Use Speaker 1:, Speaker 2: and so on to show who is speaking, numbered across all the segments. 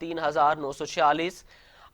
Speaker 1: 3,946,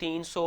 Speaker 1: 300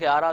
Speaker 1: 11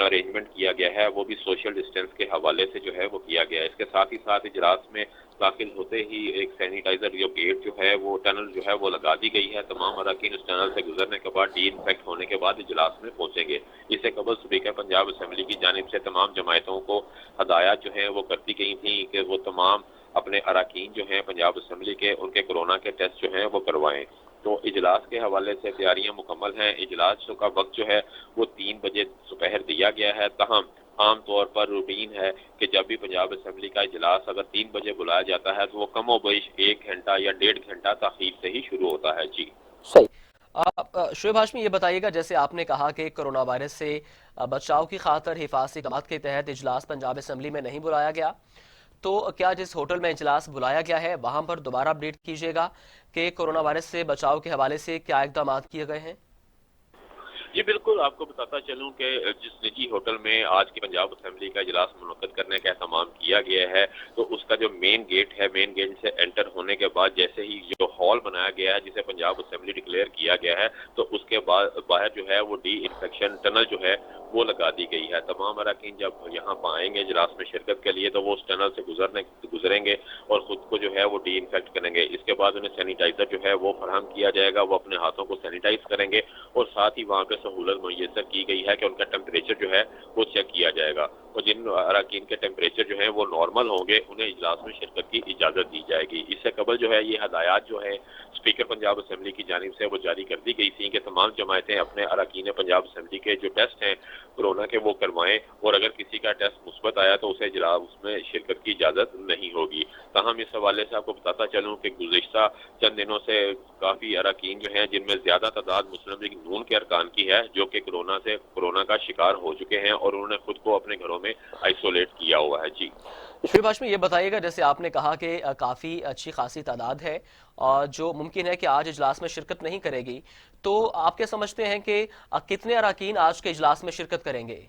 Speaker 2: arrangement کیا گیا ہے وہ بھی سوشل ڈسٹینس کے حوالے سے جو ہے وہ کیا گیا ہے۔ اس کے ساتھ ہی ساتھ اجلاس میں داخل ہوتے ہی ایک سینیٹائزر جو گیٹ جو ہے وہ ٹنل جو ہے وہ لگا دی گئی ہے۔ تمام اراکین اس ٹنل سے گزرنے کے بعد ڈی انفیکٹ ہونے کے بعد اجلاس میں پہنچیں گے۔ اس سے قبل اسپیکر پنجاب اسمبلی کی جانب سے تمام جماعتوں کو ہدایات جو ہیں وہ کرتی گئی تھیں کہ وہ تمام اپنے اراکین جو ہیں پنجاب اسمبلی کے ان کے کورونا کے ٹیسٹ جو ہیں وہ کروائیں۔ تو اجلاس کے حوالے سے تیاریاں مکمل ہیں۔ اجلاس کا وقت جو ہے وہ 3 بجے دوپہر دیا گیا ہے، تاہم عام طور پر روٹین ہے کہ جب بھی پنجاب اسمبلی کا اجلاس اگر 3 بجے بلایا جاتا ہے تو وہ کم و بیش 1 گھنٹہ یا 1.5 گھنٹہ تاخیر سے ہی شروع ہوتا ہے۔ جی
Speaker 1: صحیح۔ شعیب ہاشمی، یہ بتائیے گا جیسے آپ نے کہا کہ کرونا وائرس سے بچاؤ کی خاطر حفاظتی اقدامات کے تحت اجلاس پنجاب اسمبلی میں نہیں بلایا گیا، تو کیا جس ہوٹل میں اجلاس بلایا گیا ہے وہاں پر دوبارہ اپڈیٹ کیجیے گا کہ کرونا وائرس سے بچاؤ کے حوالے سے کیا اقدامات کیے گئے ہیں؟
Speaker 2: جی بالکل، آپ کو بتاتا چلوں کہ جس نجی ہوٹل میں آج کی پنجاب اسمبلی کا اجلاس منعقد کرنے کا اہتمام کیا گیا ہے تو اس کا جو مین گیٹ ہے، مین گیٹ سے انٹر ہونے کے بعد جیسے ہی جو ہال بنایا گیا ہے جسے پنجاب اسمبلی ڈکلیئر کیا گیا ہے تو اس کے بعد باہر جو ہے وہ ڈی انفیکشن ٹنل جو ہے وہ لگا دی گئی ہے۔ تمام اراکین جب یہاں پر آئیں گے اجلاس میں شرکت کے لیے تو وہ اس ٹنل سے گزریں گے اور خود کو جو ہے وہ ڈی انفیکٹ کریں گے۔ اس کے بعد انہیں سینیٹائزر جو ہے وہ فراہم کیا جائے گا، وہ اپنے ہاتھوں کو سینیٹائز کریں گے اور ساتھ ہی وہاں پہ سہولت میسر کی گئی ہے کہ ان کا ٹیمپریچر جو ہے وہ چیک کیا جائے گا اور جن اراکین کے ٹیمپریچر جو ہیں وہ نارمل ہوں گے انہیں اجلاس میں شرکت کی اجازت دی جائے گی۔ اس سے قبل جو ہے یہ ہدایات جو ہے اسپیکر پنجاب اسمبلی کی جانب سے وہ جاری کر دی گئی تھیں کہ تمام جماعتیں اپنے اراکین پنجاب اسمبلی کے جو ٹیسٹ ہیں کورونا کے وہ کروائیں اور اگر کسی کا ٹیسٹ مثبت آیا تو اسے اجلاس میں شرکت کی اجازت نہیں ہوگی۔ تاہم اس حوالے سے آپ کو بتاتا چلوں کہ گزشتہ چند دنوں سے کافی اراکین جو ہیں جن میں زیادہ تعداد مسلم لیگ نون کے ارکان کی ہے جو کہ کورونا کا شکار ہو چکے ہیں اور انہوں نے خود کو اپنے گھروں میں آئسولیٹ کیا ہوا ہے۔ جی
Speaker 1: شعیب ہاشمی، یہ بتائیے گا جیسے آپ نے کہا کہ کافی اچھی خاصی تعداد ہے اور جو ممکن ہے کہ آج اجلاس میں شرکت نہیں کرے گی، تو آپ کیا سمجھتے ہیں کہ کتنے اراکین آج کے اجلاس میں شرکت کریں گے؟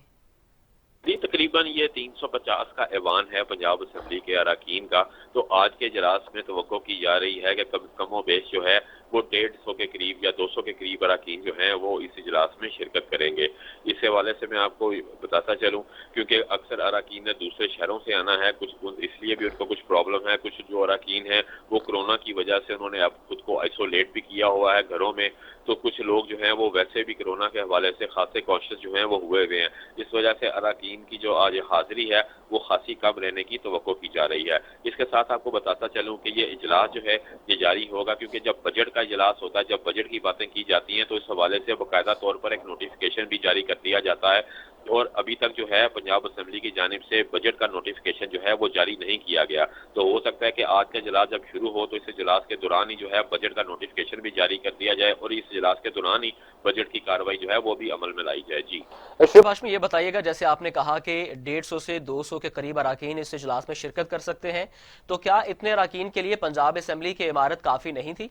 Speaker 2: جی تقریباً یہ 350 کا ایوان ہے پنجاب اسمبلی کے اراکین کا، تو آج کے اجلاس میں توقع کی جا رہی ہے کہ کم و بیش جو ہے وہ 150 کے قریب یا 200 کے قریب اراکین جو ہیں وہ اس اجلاس میں شرکت کریں گے۔ اس حوالے سے میں آپ کو بتاتا چلوں کیونکہ اکثر اراکین نے دوسرے شہروں سے آنا ہے، کچھ اس لیے بھی ان کو کچھ پرابلم ہے، کچھ جو اراکین ہیں وہ کورونا کی وجہ سے انہوں نے اب خود کو آئسولیٹ بھی کیا ہوا ہے گھروں میں، تو کچھ لوگ جو ہیں وہ ویسے بھی کورونا کے حوالے سے خاصے کانشیس جو ہیں وہ ہوئے ہوئے ہیں۔ اس وجہ سے اراکین کی جو آج حاضری ہے وہ خاصی کم رہنے کی توقع کی جا رہی ہے۔ اس کے ساتھ آپ کو بتاتا چلوں کہ یہ اجلاس جو ہے یہ جاری ہوگا کیونکہ جب بجٹ کا اجلاس ہوتا ہے، جب بجٹ کی باتیں کی جاتی ہیں تو اس حوالے سے باقاعدہ طور پر ایک نوٹیفیکیشن بھی جاری کر دیا جاتا ہے اور ابھی تک جو ہے پنجاب اسمبلی کی جانب سے بجٹ کا نوٹیفیکیشن جو ہے وہ جاری نہیں کیا گیا، تو ہو سکتا ہے کہ آج کا اجلاس جب شروع ہو تو اس اجلاس کے دوران ہی جو ہے بجٹ کا نوٹیفیکیشن بھی جاری کر دیا جائے اور اس اجلاس کے دوران ہی بجٹ کی کارروائی جو ہے وہ بھی عمل میں لائی جائے۔ جی
Speaker 1: شعیب ہاشمی، یہ بتائیے گا جیسے آپ نے کہا کہ 150 سے 200 کے قریب اراکین اس اجلاس میں شرکت کر سکتے ہیں، تو کیا اتنے اراکین کے لیے پنجاب اسمبلی کی عمارت کافی نہیں تھی؟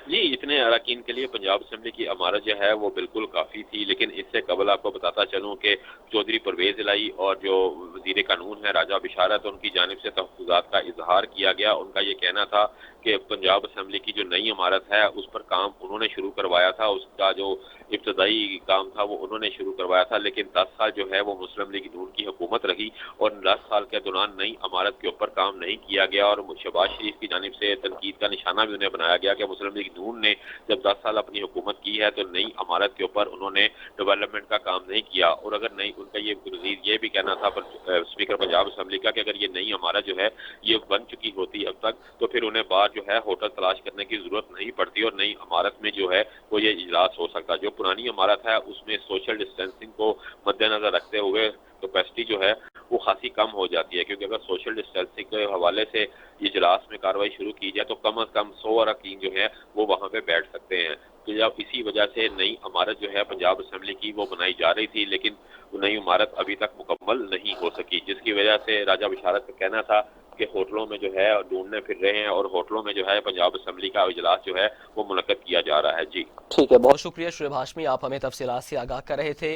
Speaker 2: جی اتنے اراکین کے لیے پنجاب اسمبلی کی عمارت جو ہے وہ بالکل کافی تھی، لیکن اس سے قبل آپ کو بتاتا چلوں کہ چودھری پرویز الہی اور جو وزیر قانون ہے راجہ بشارت ان کی جانب سے تحفظات کا اظہار کیا گیا۔ ان کا یہ کہنا تھا کہ پنجاب اسمبلی کی جو نئی عمارت ہے اس پر کام انہوں نے شروع کروایا تھا، اس کا جو ابتدائی کام تھا وہ انہوں نے شروع کروایا تھا، لیکن 10 سال جو ہے وہ مسلم لیگ نون کی حکومت رہی اور 10 سال کے دوران نئی عمارت کے اوپر کام نہیں کیا گیا اور شہباز شریف کی جانب سے تنقید کا نشانہ بھی انہیں بنایا گیا کہ مسلم لیگ نون نے جب 10 سال اپنی حکومت کی ہے تو نئی عمارت کے اوپر انہوں نے ڈیولپمنٹ کا کام نہیں کیا، اور اگر نہیں ان کا یہ بھی کہنا تھا اسپیکر پنجاب اسمبلی کا کہ اگر یہ نئی عمارت جو ہے یہ بن چکی ہوتی اب تک تو پھر انہیں باہر جو ہے ہوٹل تلاش کرنے کی ضرورت نہیں پڑتی اور نئی عمارت میں جو ہے وہ یہ اجلاس ہو سکتا۔ جو پرانی عمارت ہے اس میں سوشل ڈسٹینسنگ کو مد نظر رکھتے ہوئے کیپیسٹی جو ہے وہ خاصی کم ہو جاتی ہے، کیونکہ اگر سوشل ڈسٹینسنگ کے حوالے سے اجلاس میں کارروائی شروع کی جائے تو کم از کم 100 اراکین جو ہے وہ وہاں پہ بیٹھ سکتے ہیں۔ تو جب اسی وجہ سے نئی عمارت جو ہے پنجاب اسمبلی کی وہ بنائی جا رہی تھی، لیکن وہ نئی عمارت ابھی تک مکمل نہیں ہو سکی، جس کی وجہ سے راجہ بشارت کا کہنا تھا کہ ہوٹلوں میں جو ہے ڈھونڈنے پھر رہے ہیں اور ہوٹلوں میں جو ہے پنجاب اسمبلی کا اجلاس جو ہے وہ منعقد کیا جا رہا ہے۔ جی
Speaker 1: ٹھیک ہے، بہت شکریہ شعیب ہاشمی، آپ ہمیں تفصیلات سے آگاہ کر رہے تھے۔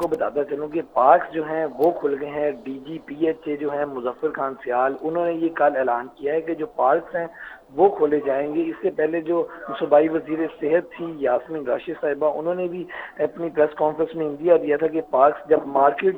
Speaker 3: کو بتاتا چلوں کہ پارکس جو ہیں وہ کھل گئے ہیں. D G P H A جو ہیں مظفر خان سیال، انہوں نے یہ کل اعلان کیا ہے کہ جو پارکس ہیں وہ کھولے جائیں گے. اس سے پہلے جو صوبائی وزیر صحت تھی یاسمین راشد صاحبہ، انہوں نے بھی اپنی پریس کانفرنس میں اندیا دیا تھا کہ پارکس جب مارکیٹ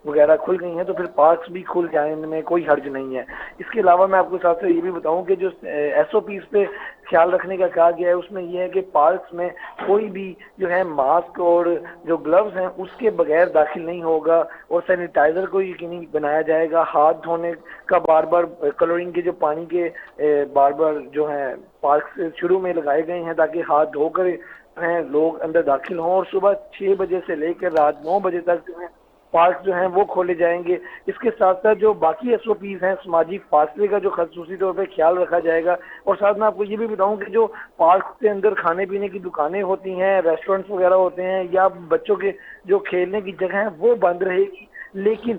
Speaker 3: وغیرہ کھل گئی ہیں تو پھر پارکس بھی کھل جانے میں کوئی حرج نہیں ہے. اس کے علاوہ میں آپ کو ساتھ یہ بھی بتاؤں کہ جو ایس او پیز پہ خیال رکھنے کا کہا گیا ہے، اس میں یہ ہے کہ پارکس میں کوئی بھی جو ہے ماسک اور جو گلوز ہیں اس کے بغیر داخل نہیں ہوگا، اور سینیٹائزر کو یقینی بنایا جائے گا. ہاتھ دھونے کا بار بار کلورنگ کے جو پانی کے بار بار جو ہیں پارک سے شروع میں لگائے گئے ہیں تاکہ ہاتھ دھو کر لوگ اندر داخل ہوں. اور صبح 6 بجے سے لے کر رات 9 بجے تک جو ہے پارک جو ہیں وہ کھولے جائیں گے. اس کے ساتھ ساتھ جو باقی ایس او پیز ہیں، سماجی فاصلے کا جو خصوصی طور پہ خیال رکھا جائے گا. اور ساتھ میں آپ کو یہ بھی بتاؤں کہ جو پارک کے اندر کھانے پینے کی دکانیں ہوتی ہیں، ریسٹورنٹس وغیرہ ہوتے ہیں، یا بچوں کے جو کھیلنے کی جگہ ہیں وہ بند رہے گی، لیکن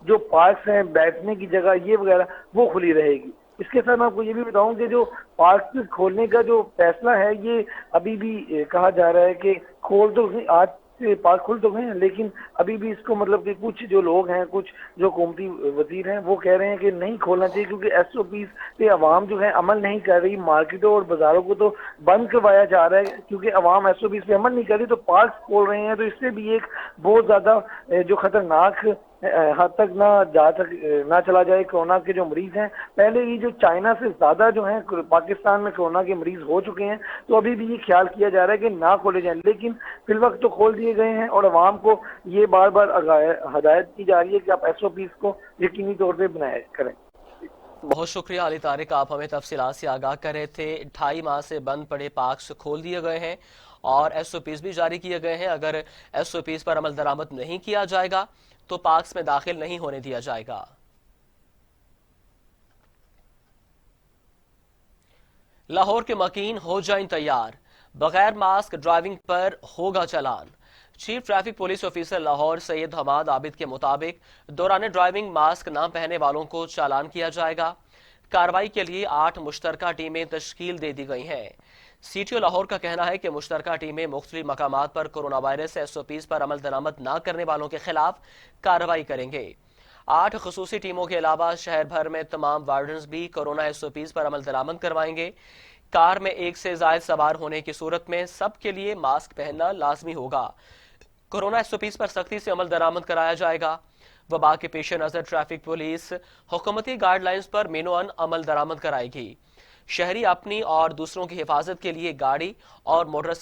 Speaker 3: جو پارکس ہیں بیٹھنے کی جگہ یہ وغیرہ وہ کھلی رہے گی. اس کے ساتھ میں آپ کو یہ بھی بتاؤں کہ جو پارک کھولنے کا جو فیصلہ ہے یہ ابھی بھی کہا جا رہا ہے کہ کھول تو آج سے پارک کھل تو گئے ہیں، لیکن ابھی بھی اس کو مطلب کہ کچھ جو لوگ ہیں، کچھ جو حکومتی وزیر ہیں وہ کہہ رہے ہیں کہ نہیں کھولنا چاہیے کیونکہ ایس او پیز پہ عوام جو ہے عمل نہیں کر رہی. مارکیٹوں اور بازاروں کو تو بند کروایا جا رہا ہے کیونکہ عوام ایس او پیز پہ عمل نہیں کر رہی، تو پارک کھول رہے ہیں. تو اس سے بھی ایک بہت زیادہ جو خطرناک حد تک نہ چلا جائے. کورونا کے جو مریض ہیں پہلے ہی جو چائنا سے زیادہ جو ہیں پاکستان میں کورونا کے مریض ہو چکے ہیں، تو ابھی بھی یہ خیال کیا جا رہا ہے کہ نہ کھولے جائیں، لیکن فی الوقت تو کھول دیے گئے ہیں. اور عوام کو یہ بار بار ہدایت کی جا رہی ہے کہ آپ ایس او پیز کو یقینی طور پہ بنائے کریں.
Speaker 1: بہت شکریہ علی طارق، آپ ہمیں تفصیلات سے آگاہ کر رہے تھے. 2.5 ماہ سے بند پڑے پارکس کھول دیے گئے ہیں اور ایس او پیز بھی جاری کیے گئے ہیں. اگر ایس او پیز پر عمل درآمد نہیں کیا جائے گا تو پارکس میں داخل نہیں ہونے دیا جائے گا. لاہور کے مکین ہو جائیں تیار، بغیر ماسک ڈرائیونگ پر ہوگا challan. Chief traffic police officer Lahore Syed Hammad Abid کے مطابق دوران ڈرائیونگ ماسک نہ پہننے والوں کو چالان کیا جائے گا. کارروائی کے لیے 8 مشترکہ ٹیمیں تشکیل دے دی گئی ہیں. سی ٹی او لاہور کا کہنا ہے کہ مشترکہ ٹیمیں مختلف مقامات پر corona virus S O Ps پر عمل درآمد نہ کرنے والوں کے خلاف کارروائی کریں گے. 8 خصوصی ٹیموں کے علاوہ شہر بھر میں تمام وارڈنز بھی کورونا ایس او پیز پر عمل درآمد کروائیں گے. کار میں 1 سے زائد سوار ہونے کی صورت میں سب کے لیے ماسک پہننا لازمی ہوگا. کورونا ایس او پیز پر سختی سے عمل درآمد کرایا جائے گا. وبا کے پیش نظر ٹریفک پولیس حکومتی گائیڈ لائنز پر مینوان عمل درآمد کرائے گی. شہری اپنی اور دوسروں کی حفاظت کے لیے گاڑی اور موٹر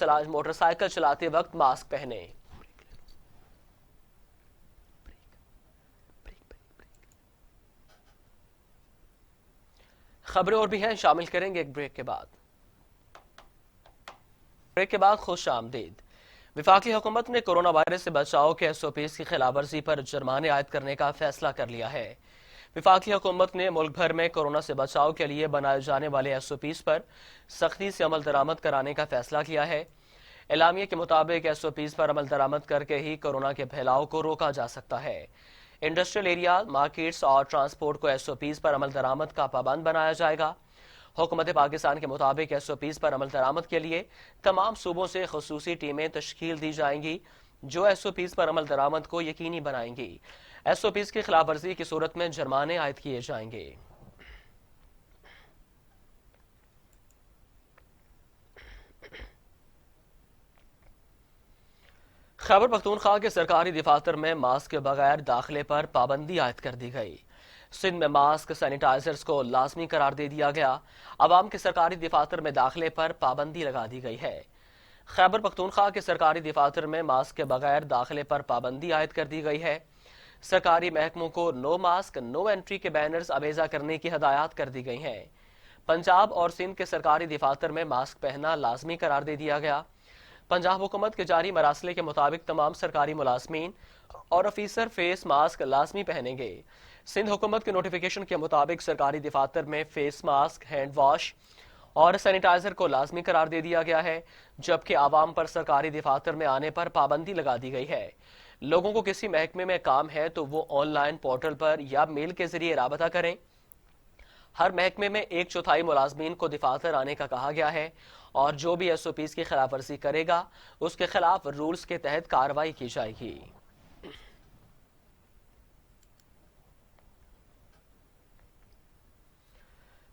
Speaker 1: سائیکل چلاتے وقت ماسک پہنیں. خبریں اور بھی ہیں، شامل کریں گے ایک بریک کے بعد. خوش آمدید. وفاقی حکومت نے کورونا وائرس سے بچاؤ کے ایس او پیز کی خلاف ورزی پر جرمانے عائد کرنے کا فیصلہ کر لیا ہے. وفاقی حکومت نے ملک بھر میں کورونا سے بچاؤ کے لیے بنائے جانے والے ایس او پیز پر سختی سے عمل درآمد کرانے کا فیصلہ کیا ہے. اعلامیے کے مطابق ایس او پیز پر عمل درآمد کر کے ہی کورونا کے پھیلاؤ کو روکا جا سکتا ہے. انڈسٹریل ایریا، مارکیٹس اور ٹرانسپورٹ کو ایس او پیز پر عمل درآمد کا پابند بنایا جائے گا. حکومت پاکستان کے مطابق ایس او پیز پر عمل درآمد کے لیے تمام صوبوں سے خصوصی ٹیمیں تشکیل دی جائیں گی جو ایس او پیز پر عمل درآمد کو یقینی بنائیں گی. ایس او پیز کی خلاف ورزی کی صورت میں جرمانے عائد کیے جائیں گے. خیبر پختونخوا کے سرکاری دفاتر میں ماسک کے بغیر داخلے پر پابندی عائد کر دی گئی. سندھ میں ماسک سینیٹائزرز کو لازمی قرار دے دیا گیا. عوام کے سرکاری دفاتر میں داخلے پر پابندی لگا دی گئی ہے. خیبر پختونخوا کے سرکاری دفاتر میں ماسک کے بغیر داخلے پر پابندی عائد کر دی گئی ہے. سرکاری محکموں کو نو ماسک نو انٹری کے بینرز ابیضا کرنے کی ہدایات کر دی گئی ہیں. پنجاب اور سندھ کے سرکاری دفاتر میں ماسک پہننا لازمی قرار دے دیا گیا. پنجاب حکومت کے جاری مراسلے کے مطابق تمام سرکاری ملازمین اور آفیسر فیس ماسک لازمی پہنیں گے. سندھ حکومت کے نوٹیفیکیشن کے مطابق سرکاری دفاتر میں فیس ماسک، ہینڈ واش اور سینیٹائزر کو لازمی قرار دے دیا گیا ہے، جبکہ عوام پر سرکاری دفاتر میں آنے پر پابندی لگا دی گئی ہے. لوگوں کو کسی محکمے میں کام ہے تو وہ آن لائن پورٹل پر یا میل کے ذریعے رابطہ کریں. ہر محکمے میں 1/4 ملازمین کو دفاتر آنے کا کہا گیا ہے اور جو بھی SOPs کی خلاف ورزی کرے گا اس کے خلاف رولز کے تحت کارروائی کی جائے گی۔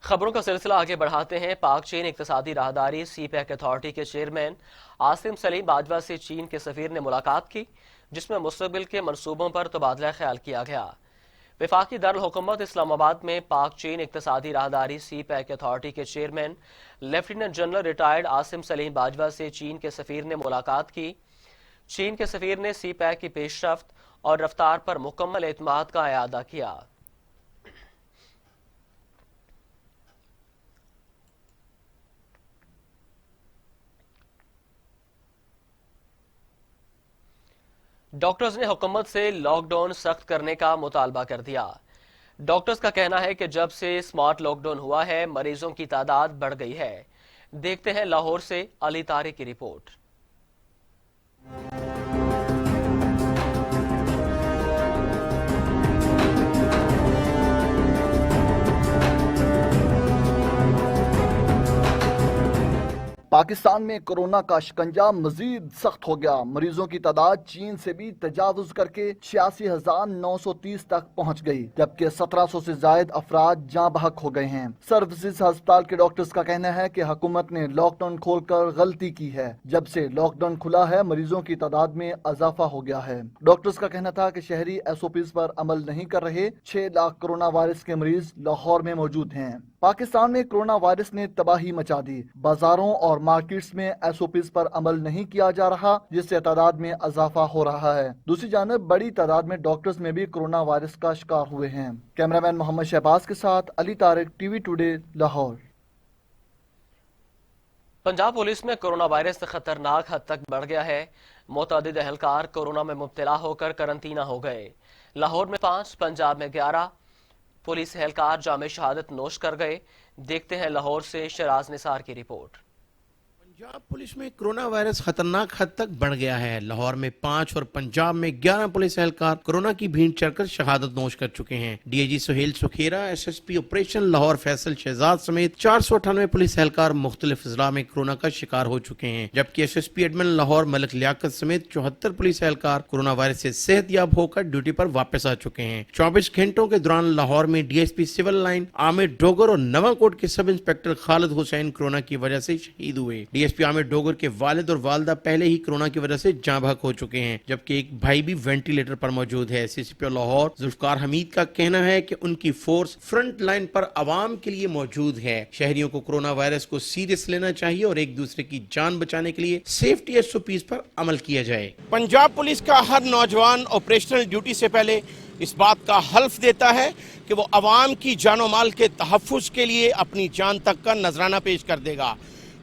Speaker 1: خبروں کا سلسلہ آگے بڑھاتے ہیں۔ پاک چین اقتصادی راہداری سی پیک اتھارٹی کے چیئرمین عاصم سلیم باجوہ سے چین کے سفیر نے ملاقات کی، جس میں مستقبل کے منصوبوں پر تبادلہ خیال کیا گیا۔ وفاقی دارالحکومت اسلام آباد میں پاک چین اقتصادی راہداری سی پیک اتھارٹی کے chairman lieutenant general retired Asim Saleem Bajwa سے چین کے سفیر نے ملاقات کی۔ چین کے سفیر نے سی پیک کی پیش رفت اور رفتار پر مکمل اعتماد کا اعادہ کیا۔ ڈاکٹرز نے حکومت سے لاک ڈاؤن سخت کرنے کا مطالبہ کر دیا۔ ڈاکٹرز کا کہنا ہے کہ جب سے سمارٹ لاک ڈاؤن ہوا ہے مریضوں کی تعداد بڑھ گئی ہے۔ دیکھتے ہیں لاہور سے علی طارق کی رپورٹ۔
Speaker 4: پاکستان میں کورونا کا شکنجہ مزید سخت ہو گیا۔ مریضوں کی تعداد چین سے بھی تجاوز کر کے 86,930 تک پہنچ گئی، جبکہ 1700 سے زائد افراد جاں بحق ہو گئے ہیں۔ سروسز ہسپتال کے ڈاکٹرز کا کہنا ہے کہ حکومت نے لاک ڈاؤن کھول کر غلطی کی ہے۔ جب سے لاک ڈاؤن کھلا ہے مریضوں کی تعداد میں اضافہ ہو گیا ہے۔ ڈاکٹرز کا کہنا تھا کہ شہری SOPs پر عمل نہیں کر رہے۔ 6 لاکھ کورونا وائرس کے مریض لاہور میں موجود ہیں۔ پاکستان میں کورونا وائرس نے تباہی مچا دی۔ بازاروں اور مارکیٹس میں SOPs پر عمل نہیں کیا جا رہا، جس سے تعداد میں اضافہ ہو رہا ہے۔ دوسری جانب بڑی تعداد میں ڈاکٹرز میں بھی کورونا وائرس کا شکار ہوئے ہیں۔ کیمرامین محمد شہباز کے ساتھ Ali Tariq, TV today, Lahore.
Speaker 1: Punjab police میں کورونا وائرس خطرناک حد تک بڑھ گیا ہے۔ متعدد اہلکار کورونا میں مبتلا ہو کر قرنطینہ ہو گئے۔ لاہور میں 5، پنجاب میں 11 پولیس اہلکار جام شہادت نوش کر گئے۔ دیکھتے ہیں لاہور سے شراز نثار کی رپورٹ۔
Speaker 5: پنجاب پولیس میں کرونا وائرس خطرناک حد تک بڑھ گیا ہے۔ لاہور میں 5 اور پنجاب میں 11 پولیس اہلکار کورونا کی بھینٹ چڑھ کر شہادت نوش کر چکے ہیں۔ DIG Sohail Sukhera, SSP operation Lahore Faisal Shahzad سمیت 498 پولیس اہلکار مختلف اضلاع میں کورونا کا شکار ہو چکے ہیں، جبکہ SSP ایڈمن لاہور ملک لیاقت سمیت 74 پولیس اہلکار کورونا وائرس سے صحت یاب ہو کر ڈیوٹی پر واپس آ چکے ہیں۔ 24 گھنٹوں کے دوران لاہور میں DSP سول لائن عامر ڈوگر اور نواں کوٹ کے سب انسپکٹر خالد حسین کورونا کی وجہ سے شہید ہوئے۔ DSP عامر ڈوگر کے والد اور والدہ پہلے ہی کورونا کی وجہ سے جاں بحق ہو چکے ہیں، جبکہ ایک بھائی بھی وینٹیلیٹر پر موجود ہے۔ CCP لاہور ذوالفقار حمید کا کہنا ہے کہ ان کی فورس فرنٹ لائن پر عوام کے لیے موجود ہے۔ شہریوں کو کورونا وائرس کو سیریس لینا چاہیے اور ایک دوسرے کی جان بچانے کے لیے سیفٹی SOPs پر عمل کیا جائے۔ پنجاب پولیس کا ہر نوجوان آپریشنل ڈیوٹی سے پہلے اس بات کا حلف دیتا ہے کہ وہ عوام کی جان و مال کے تحفظ کے لیے اپنی جان تک کا نذرانہ پیش کر دے گا۔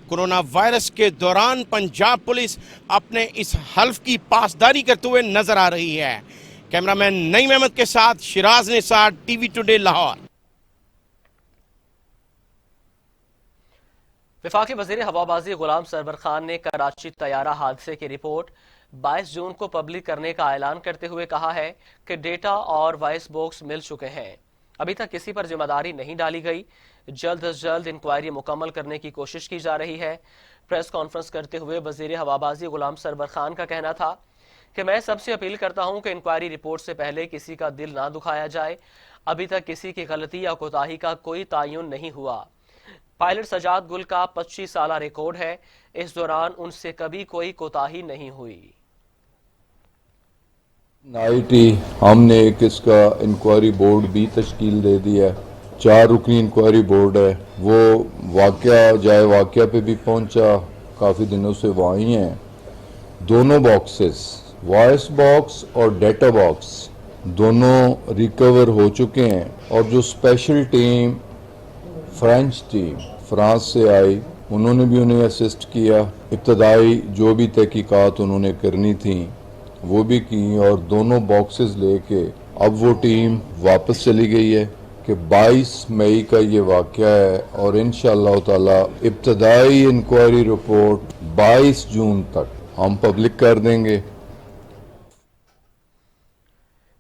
Speaker 5: کورونا وائرس کے دوران پنجاب پولیس اپنے اس حلف کی پاسداری کرتے ہوئے نظر آ رہی ہے۔ کیمرامین نعیم احمد کے ساتھ شراز نثار، TV ٹوڈے، لاہور۔
Speaker 1: وفاقی وزیر ہوابازی غلام سرور خان نے کراچی طیارہ حادثے کی رپورٹ 22 جون کو پبلک کرنے کا اعلان کرتے ہوئے کہا ہے کہ ڈیٹا اور وائس باکس مل چکے ہیں۔ ابھی تک کسی پر ذمہ داری نہیں ڈالی گئی۔ جلد از جلد انکوائری مکمل کرنے کی کوشش کی جا رہی ہے۔ پریس کانفرنس کرتے ہوئے وزیر ہوابازی غلام سرور خان کا کہنا تھا کہ میں سب سے اپیل کرتا ہوں کہ انکوائری رپورٹ سے پہلے کسی کا دل نہ دکھایا جائے۔ ابھی تک کسی کی غلطی یا کوتاہی کا کوئی تعین نہیں ہوا۔ پائلٹ سجاد گل کا 25 سالہ ریکارڈ ہے، اس دوران ان سے کبھی کوئی کوتاہی نہیں ہوئی۔
Speaker 6: نائٹی ہم نے ایک اس کا انکوائری بورڈ بھی تشکیل دے دی ہے، 4 رکنی انکوائری بورڈ ہے۔ وہ جائے واقعہ پہ بھی پہنچا، کافی دنوں سے وہاں ہی ہیں۔ دونوں باکسز، وائس باکس اور ڈیٹا باکس، دونوں ریکور ہو چکے ہیں۔ اور جو special team, French team France سے آئی، انہوں نے بھی انہیں اسسٹ کیا۔ ابتدائی جو بھی تحقیقات انہوں نے کرنی تھیں وہ بھی کی، اور دونوں باکسز لے کے اب وہ ٹیم واپس چلی گئی ہے کہ 22 مئی کا یہ واقعہ ہے، اور انشاءاللہ تعالی ابتدائی انکوائری رپورٹ 22 جون تک ہم پبلک کر دیں گے۔